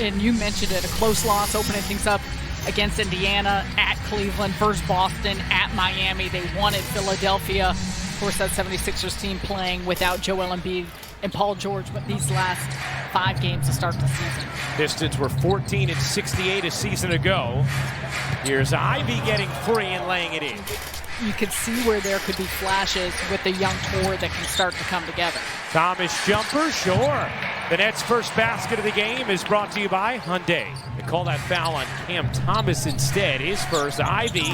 and you mentioned it, a close loss opening things up against Indiana, at Cleveland, versus Boston, at Miami. They won at Philadelphia. Of course, that 76ers team playing without Joel Embiid and Paul George, but these last 5 games to start the season. Pistons were 14-68 a season ago. Here's Ivy getting free and laying it in. You could see where there could be flashes with the young core that can start to come together. Thomas jumper, sure. The Nets' first basket of the game is brought to you by Hyundai. They call that foul on Cam Thomas instead. His first. Ivy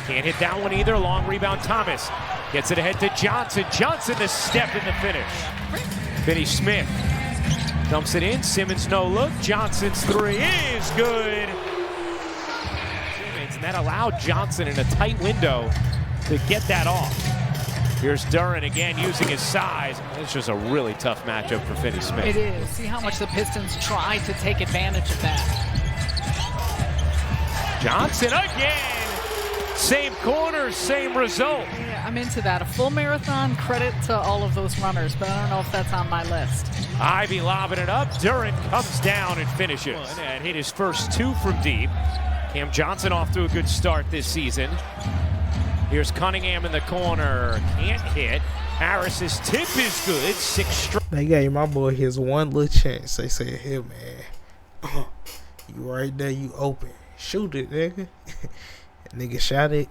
can't hit that one either. Long rebound. Thomas gets it ahead to Johnson. Johnson the step in the finish. Finney Smith dumps it in. Simmons no look. Johnson's three is good. Simmons, and that allowed Johnson in a tight window to get that off. Here's Duren again using his size. It's just a really tough matchup for Finney Smith. It is. See how much the Pistons try to take advantage of that. Johnson again. Same corner, same result. Yeah, I'm into that. A full marathon, credit to all of those runners, but I don't know if that's on my list. Ivy lobbing it up. Duren comes down and finishes. And hit his first 2 from deep. Cam Johnson off to a good start this season. Here's Cunningham in the corner. Can't hit. Harris's tip is good. 6 straight. They gave my boy his one little chance. They said, "Here, man, you right there, you open. Shoot it, nigga." Nigga shot it.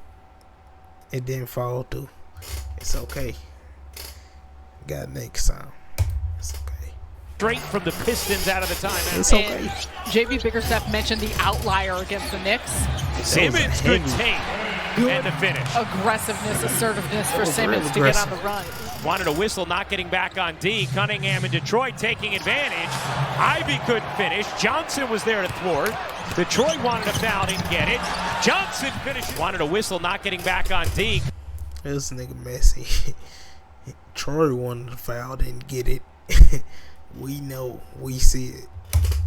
It didn't fall through. It's okay. Got next time. It's okay. Straight from the Pistons out of the timeout. It's okay. JB Bickerstaff mentioned the outlier against the Knicks. Simmons, good take. And the finish. Aggressiveness, assertiveness for Simmons to get on the run. Wanted a whistle, not getting back on D. Cunningham in Detroit taking advantage. Ivy couldn't finish. Johnson was there to thwart. Detroit wanted a foul, didn't get it. Johnson finished. Wanted a whistle, not getting back on D. This nigga messy. Troy wanted a foul, didn't get it. We know. We see it.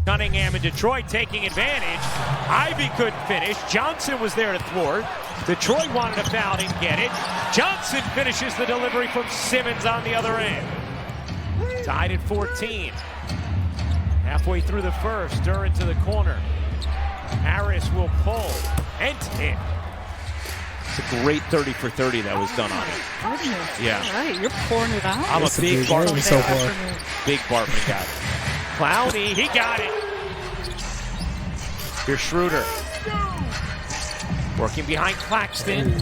Cunningham in Detroit taking advantage. Ivy couldn't finish. Johnson was there to thwart. Detroit wanted a foul, didn't get it. Johnson finishes the delivery from Simmons on the other end. Tied at 14. Halfway through the first, Duren to the corner. Harris will pull and hit. It's a great 30 for 30 that was done on it. Goodness. Yeah. All right, you're pouring it out. I'm a big Bartman so guy. far. Big Bartman guy. Clowney, he got it. Here's Schroeder. Working behind Claxton.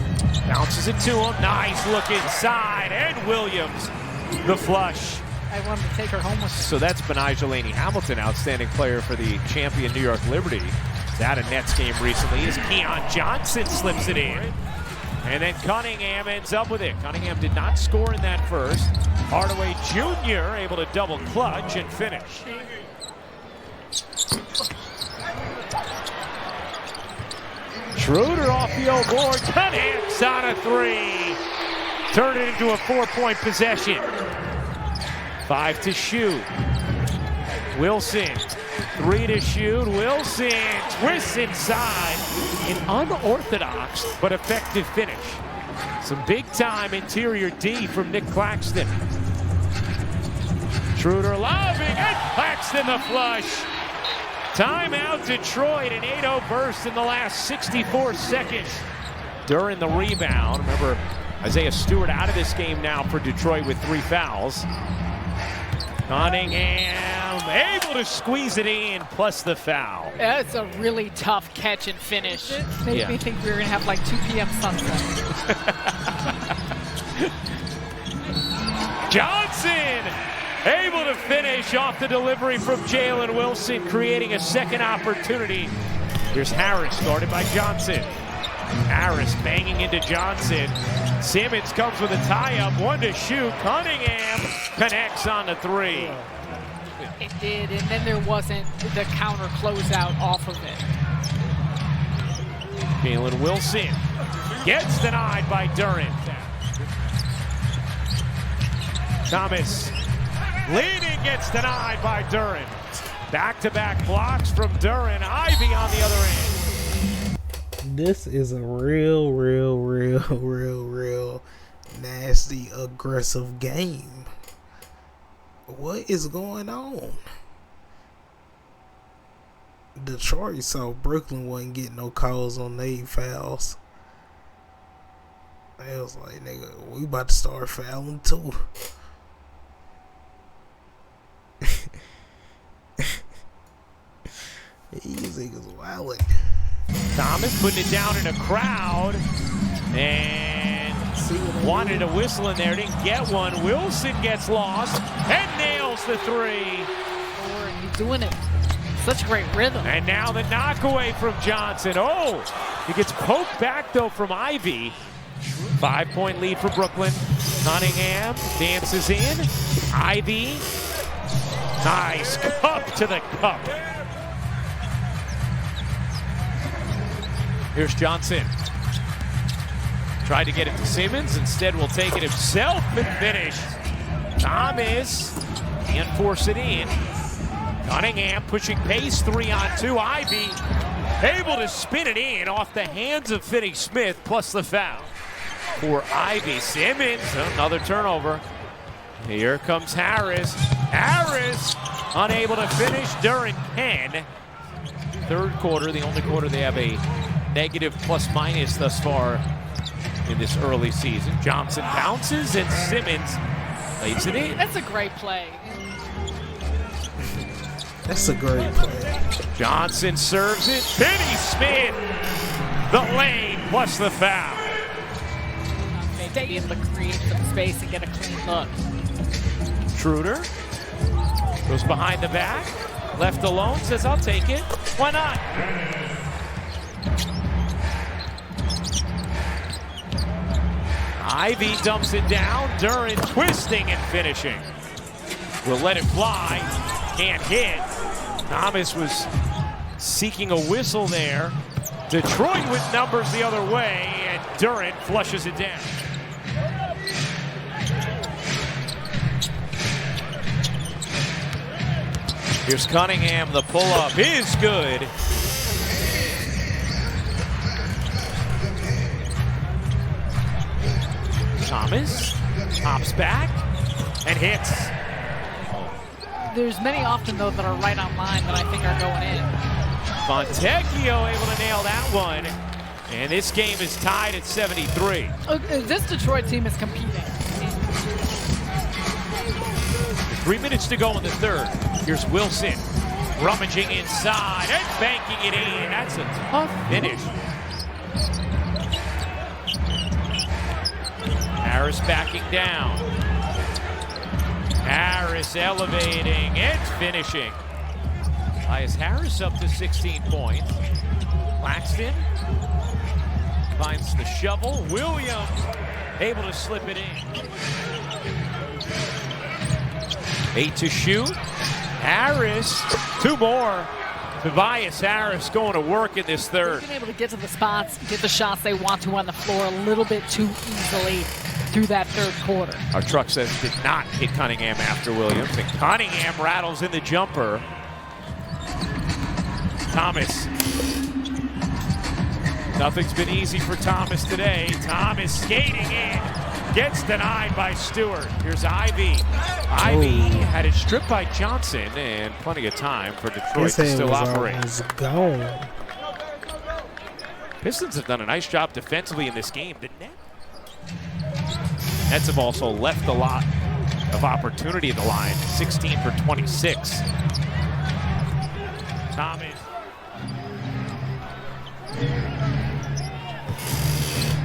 Bounces it to him. Nice look inside. And Williams, the flush. I wanted to take her home with me. So that's Benijah Laney Hamilton, outstanding player for the champion New York Liberty. Had a Nets game recently as Keon Johnson slips it in. And then Cunningham ends up with it. Cunningham did not score in that first. Hardaway Jr. able to double clutch and finish. Schroeder off the old board. Connects on a 3. Turn it into a 4-point possession. 5 to shoot. Wilson, 3 to shoot. Wilson twists inside. An unorthodox but effective finish. Some big-time interior D from Nick Claxton. Schroeder lobbing, and Claxton the flush. Timeout Detroit, an 8-0 burst in the last 64 seconds. During the rebound, remember Isaiah Stewart out of this game now for Detroit with 3 fouls. Cunningham able to squeeze it in, plus the foul. That's a really tough catch and finish. It made me think we were going to have like 2 p.m. sunset. Johnson able to finish off the delivery from Jalen Wilson, creating a second opportunity. Here's Harris, guarded by Johnson. Harris banging into Johnson. Simmons comes with a tie-up, 1 to shoot. Cunningham connects on the 3. It did, and then there wasn't the counter closeout off of it. Jalen Wilson gets denied by Duren. Thomas leading, gets denied by Duren. Back-to-back blocks from Duren. Ivy on the other end. This is a real nasty, aggressive game. What is going on? Detroit, so Brooklyn wasn't getting no calls on their fouls. It was like, nigga, we about to start fouling too. These niggas wildin'. Thomas putting it down in a crowd and wanted a whistle in there, didn't get one. Wilson gets lost and nails the three. He's doing it. Such a great rhythm. And now the knockaway from Johnson. Oh, he gets poked back though from Ivy. 5-point lead for Brooklyn. Cunningham dances in. Ivy. Nice cup to the cup. Here's Johnson. Tried to get it to Simmons. Instead will take it himself and finish. Thomas can't force it in. Cunningham pushing pace, 3-on-2. Ivy able to spin it in off the hands of Finney-Smith, plus the foul for Ivy. Simmons, another turnover. Here comes Harris. Harris unable to finish. Duren can. Third quarter, the only quarter they have a negative plus-minus thus far in this early season. Johnson bounces and Simmons lays it in. That's a great play. That's a great play. Johnson serves it. Finney-Smith, the lane plus the foul. They be able to create some space and get a clean look. Schroeder goes behind the back. Left alone, says, I'll take it. Why not? Ivy dumps it down. Duren twisting and finishing. Will let it fly. Can't hit. Thomas was seeking a whistle there. Detroit with numbers the other way, and Duren flushes it down. Here's Cunningham. The pull-up is good. Thomas hops back and hits. There's many often, though, that are right on line that I think are going in. Fontecchio able to nail that one. And this game is tied at 73. This Detroit team is competing. 3 minutes to go in the third. Here's Wilson rummaging inside and banking it in. That's a tough finish. Harris backing down. Harris elevating and finishing. Elias Harris up to 16 points. Claxton finds the shovel. Williams able to slip it in. 8 to shoot. Harris, 2 more. Tobias Harris going to work in this third. They've been able to get to the spots, get the shots they want to on the floor a little bit too easily through that third quarter. Our truck says did not hit Cunningham after Williams, and Cunningham rattles in the jumper. Thomas. Nothing's been easy for Thomas today. Thomas skating in. Gets denied by Stewart. Here's Ivy. Ivy had it stripped by Johnson, and plenty of time for Detroit to still operate. Gone. Pistons have done a nice job defensively in this game. The Nets have also left a lot of opportunity at the line. 16 for 26. Thomas.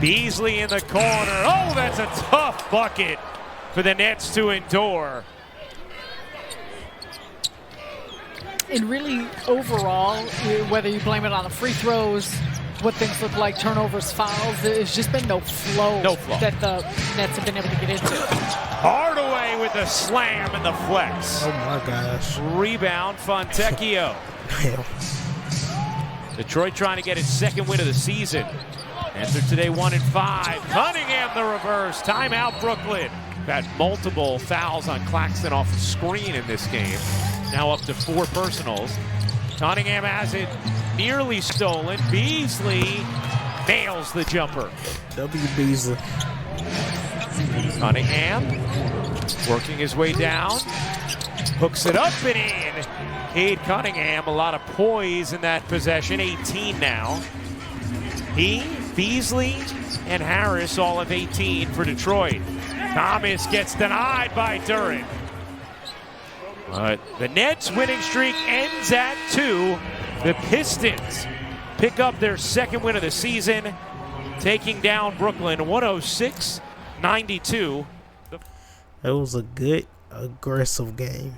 Beasley in the corner. Oh, that's a tough bucket for the Nets to endure. And really, overall, whether you blame it on the free throws, what things look like, turnovers, fouls, there's just been no flow that the Nets have been able to get into. Hardaway with the slam and the flex. Oh, my gosh. Rebound, Fontecchio. Detroit trying to get its second win of the season. Enter today 1-5. Cunningham the reverse. Timeout Brooklyn. Got multiple fouls on Claxton off the screen in this game. Now up to 4 personals. Cunningham has it nearly stolen. Beasley nails the jumper. W. Beasley. Cunningham working his way down. Hooks it up and in. Cade Cunningham, a lot of poise in that possession, 18 now. He, Beasley, and Harris all have 18 for Detroit. Thomas gets denied by Duren. But the Nets' winning streak ends at 2. The Pistons pick up their second win of the season, taking down Brooklyn 106-92. It was a good, aggressive game.